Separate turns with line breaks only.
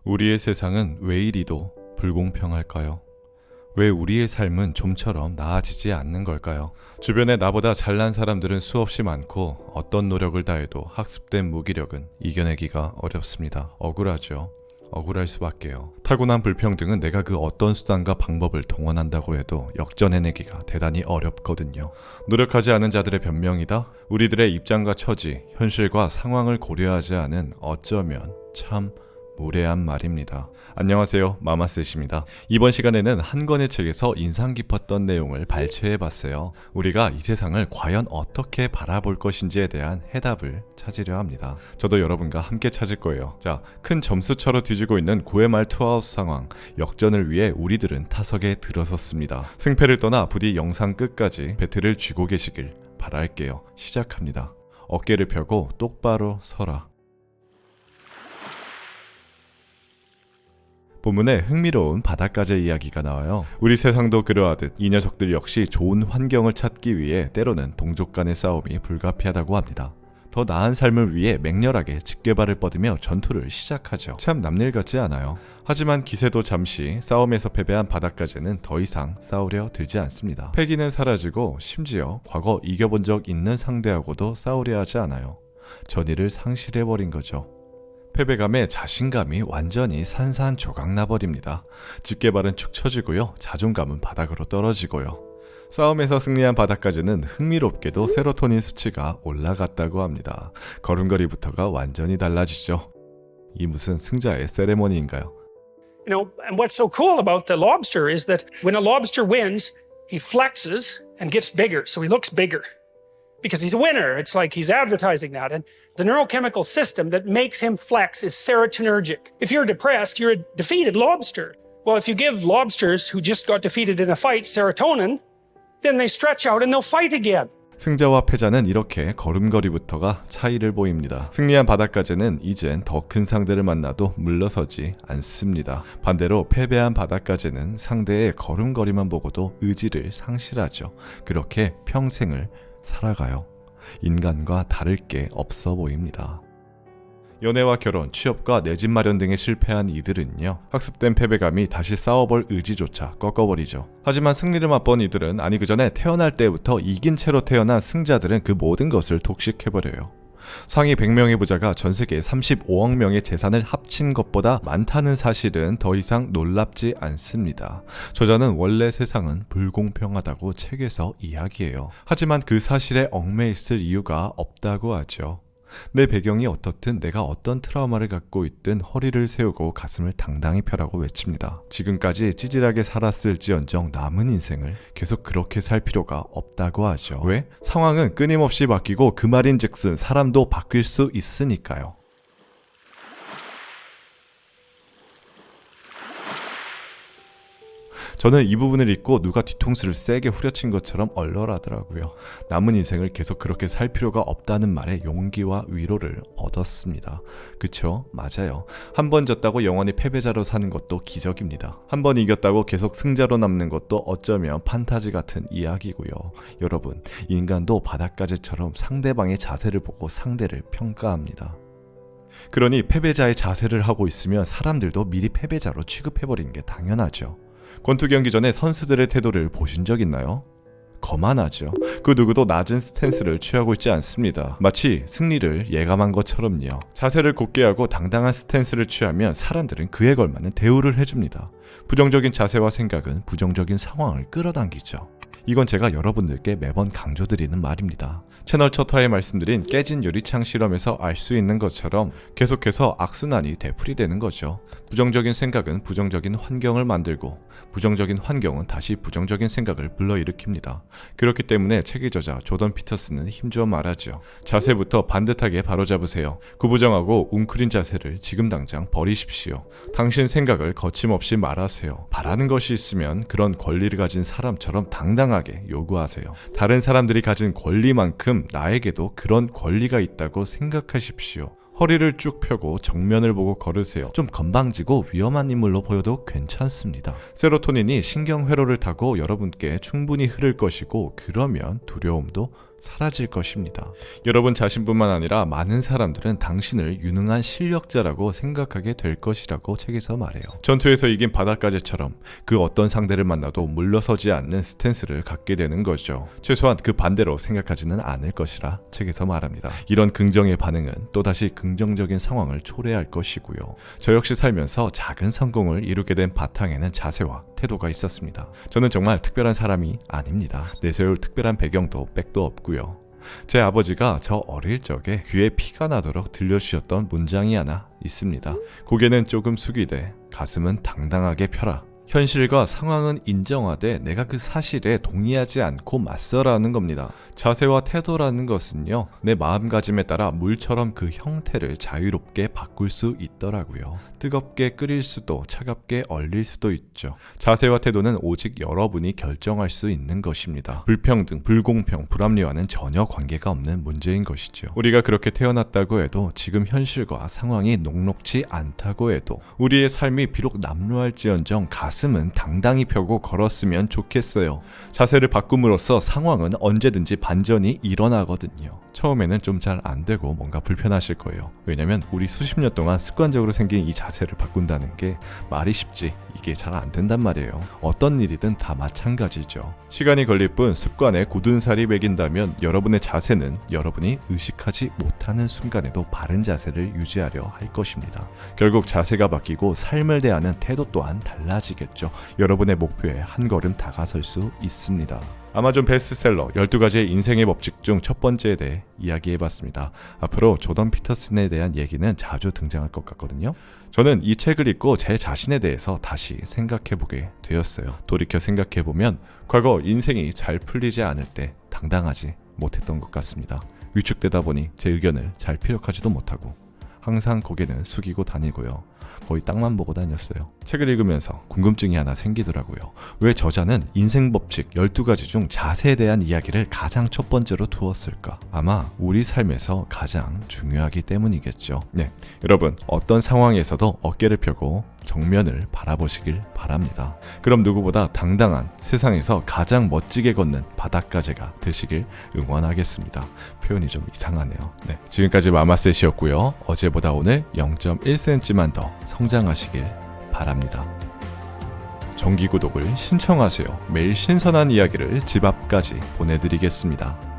우리의 세상은 왜 이리도 불공평할까요? 왜 우리의 삶은 좀처럼 나아지지 않는 걸까요? 주변에 나보다 잘난 사람들은 수없이 많고 어떤 노력을 다해도 학습된 무기력은 이겨내기가 어렵습니다. 억울하죠. 억울할 수밖에요. 타고난 불평등은 내가 그 어떤 수단과 방법을 동원한다고 해도 역전해내기가 대단히 어렵거든요. 노력하지 않은 자들의 변명이다? 우리들의 입장과 처지, 현실과 상황을 고려하지 않은 어쩌면 참 무례한 말입니다. 안녕하세요, 마마스입니다. 이번 시간에는 한 권의 책에서 인상 깊었던 내용을 발췌해봤어요. 우리가 이 세상을 과연 어떻게 바라볼 것인지에 대한 해답을 찾으려 합니다. 저도 여러분과 함께 찾을 거예요. 자, 큰 점수차로 뒤지고 있는 9회 말 투아웃 상황, 역전을 위해 우리들은 타석에 들어섰습니다. 승패를 떠나 부디 영상 끝까지 배틀을 쥐고 계시길 바랄게요. 시작합니다. 어깨를 펴고 똑바로 서라. 본문에 흥미로운 바닷가재 이야기가 나와요. 우리 세상도 그러하듯 이 녀석들 역시 좋은 환경을 찾기 위해 때로는 동족 간의 싸움이 불가피하다고 합니다. 더 나은 삶을 위해 맹렬하게 집게발을 뻗으며 전투를 시작하죠. 참 남일 같지 않아요? 하지만 기세도 잠시 싸움에서 패배한 바닷가재는 더 이상 싸우려 들지 않습니다. 패기는 사라지고 심지어 과거 이겨본 적 있는 상대하고도 싸우려 하지 않아요. 전의를 상실해버린 거죠. 패배감에 자신감이 완전히 산산조각나버립니다. 집게발은 축 처지고요. 자존감은 바닥으로 떨어지고요. 싸움에서 승리한 바닷가재는 흥미롭게도 세로토닌 수치가 올라갔다고 합니다. 걸음걸이부터가 완전히 달라지죠. 이 무슨 승자의 세레모니인가요?
And what's so cool about the lobster is that when a lobster wins, he flexes and gets bigger, so he looks bigger. Because he's a winner. It's like he's advertising that. And the neurochemical system that makes him flex is serotonergic. If you're depressed, you're a defeated lobster. Well, if you give lobsters who just got defeated in a fight serotonin, then they stretch out and they'll fight again.
승자와 패자는 이렇게 걸음걸이부터가 차이를 보입니다. 승리한 바닷가재는 이젠 더 큰 상대를 만나도 물러서지 않습니다. 반대로 패배한 바닷가재는 상대의 걸음걸이만 보고도 의지를 상실하죠. 그렇게 평생을 살아가요. 인간과 다를 게 없어 보입니다. 연애와 결혼, 취업과 내 집 마련 등에 실패한 이들은요, 학습된 패배감이 다시 싸워볼 의지조차 꺾어버리죠. 하지만 승리를 맛본 이들은, 아니 그 전에 태어날 때부터 이긴 채로 태어난 승자들은 그 모든 것을 독식해버려요. 상위 100명의 부자가 전세계 35억 명의 재산을 합친 것보다 많다는 사실은 더 이상 놀랍지 않습니다. 저자는 원래 세상은 불공평하다고 책에서 이야기해요. 하지만 그 사실에 얽매여 있을 이유가 없다고 하죠. 내 배경이 어떻든 내가 어떤 트라우마를 갖고 있든 허리를 세우고 가슴을 당당히 펴라고 외칩니다. 지금까지 찌질하게 살았을지언정 남은 인생을 계속 그렇게 살 필요가 없다고 하죠. 왜? 상황은 끊임없이 바뀌고 그 말인즉슨 사람도 바뀔 수 있으니까요. 저는 이 부분을 읽고 누가 뒤통수를 세게 후려친 것처럼 얼얼하더라고요. 남은 인생을 계속 그렇게 살 필요가 없다는 말에 용기와 위로를 얻었습니다. 그쵸? 맞아요. 한 번 졌다고 영원히 패배자로 사는 것도 기적입니다. 한 번 이겼다고 계속 승자로 남는 것도 어쩌면 판타지 같은 이야기고요. 여러분, 인간도 바닷가재처럼 상대방의 자세를 보고 상대를 평가합니다. 그러니 패배자의 자세를 하고 있으면 사람들도 미리 패배자로 취급해버리는 게 당연하죠. 권투 경기 전에 선수들의 태도를 보신 적 있나요? 거만하죠. 그 누구도 낮은 스탠스를 취하고 있지 않습니다. 마치 승리를 예감한 것처럼요. 자세를 곧게 하고 당당한 스탠스를 취하면 사람들은 그에 걸맞는 대우를 해줍니다. 부정적인 자세와 생각은 부정적인 상황을 끌어당기죠. 이건 제가 여러분들께 매번 강조드리는 말입니다. 채널 첫 화에 말씀드린 깨진 유리창 실험에서 알 수 있는 것처럼 계속해서 악순환이 되풀이되는 거죠. 부정적인 생각은 부정적인 환경을 만들고 부정적인 환경은 다시 부정적인 생각을 불러일으킵니다. 그렇기 때문에 책의 저자 조던 피터슨은 힘주어 말하죠. 자세부터 반듯하게 바로잡으세요. 구부정하고 웅크린 자세를 지금 당장 버리십시오. 당신 생각을 거침없이 말하세요. 바라는 것이 있으면 그런 권리를 가진 사람처럼 당당하게 요구하세요. 다른 사람들이 가진 권리만큼 나에게도 그런 권리가 있다고 생각하십시오. 허리를 쭉 펴고 정면을 보고 걸으세요. 좀 건방지고 위험한 인물로 보여도 괜찮습니다. 세로토닌이 신경회로를 타고 여러분께 충분히 흐를 것이고, 그러면 두려움도 사라질 것입니다. 여러분 자신뿐만 아니라 많은 사람들은 당신을 유능한 실력자라고 생각하게 될 것이라고 책에서 말해요. 전투에서 이긴 바닷가재처럼 그 어떤 상대를 만나도 물러서지 않는 스탠스를 갖게 되는 거죠. 최소한 그 반대로 생각하지는 않을 것이라 책에서 말합니다. 이런 긍정의 반응은 또다시 긍정적인 상황을 초래할 것이고요. 저 역시 살면서 작은 성공을 이루게 된 바탕에는 자세와 태도가 있었습니다. 저는 정말 특별한 사람이 아닙니다. 내세울 특별한 배경도 백도 없고요. 제 아버지가 저 어릴 적에 귀에 피가 나도록 들려주셨던 문장이 하나 있습니다. 고개는 조금 숙이되 가슴은 당당하게 펴라. 현실과 상황은 인정하되 내가 그 사실에 동의하지 않고 맞서라는 겁니다. 자세와 태도라는 것은요, 내 마음가짐에 따라 물처럼 그 형태를 자유롭게 바꿀 수 있더라고요. 뜨겁게 끓일 수도 차갑게 얼릴 수도 있죠. 자세와 태도는 오직 여러분이 결정할 수 있는 것입니다. 불평등, 불공평, 불합리와는 전혀 관계가 없는 문제인 것이죠. 우리가 그렇게 태어났다고 해도 지금 현실과 상황이 녹록지 않다고 해도 우리의 삶이 비록 남루할지언정 가슴은 당당히 펴고 걸었으면 좋겠어요. 자세를 바꿈으로써 상황은 언제든지 반전이 일어나거든요. 처음에는 좀 잘 안 되고 뭔가 불편하실 거예요. 왜냐면 우리 수십 년 동안 습관적으로 생긴 이 자세를 바꾼다는 게 말이 쉽지 이게 잘 안 된단 말이에요. 어떤 일이든 다 마찬가지죠. 시간이 걸릴 뿐 습관에 굳은 살이 배긴다면 여러분의 자세는 여러분이 의식하지 못하는 순간에도 바른 자세를 유지하려 할 것입니다. 결국 자세가 바뀌고 삶을 대하는 태도 또한 달라지겠죠. 여러분의 목표에 한 걸음 다가설 수 있습니다. 아마존 베스트셀러 12가지의 인생의 법칙 중 첫 번째에 대해 이야기해봤습니다. 앞으로 조던 피터슨에 대한 얘기는 자주 등장할 것 같거든요. 저는 이 책을 읽고 제 자신에 대해서 다시 생각해보게 되었어요. 돌이켜 생각해보면 과거 인생이 잘 풀리지 않을 때 당당하지 못했던 것 같습니다. 위축되다 보니 제 의견을 잘 피력하지도 못하고 항상 고개는 숙이고 다니고요. 거의 땅만 보고 다녔어요. 책을 읽으면서 궁금증이 하나 생기더라고요. 왜 저자는 인생 법칙 12가지 중 자세에 대한 이야기를 가장 첫 번째로 두었을까? 아마 우리 삶에서 가장 중요하기 때문이겠죠. 네, 여러분 어떤 상황에서도 어깨를 펴고 정면을 바라보시길 바랍니다. 그럼 누구보다 당당한 세상에서 가장 멋지게 걷는 바닷가재가 되시길 응원하겠습니다. 표현이 좀 이상하네요. 네, 지금까지 마마셋이었고요. 어제보다 오늘 0.1cm만 더 성장하시길 바랍니다. 정기 구독을 신청하세요. 매일 신선한 이야기를 집 앞까지 보내드리겠습니다.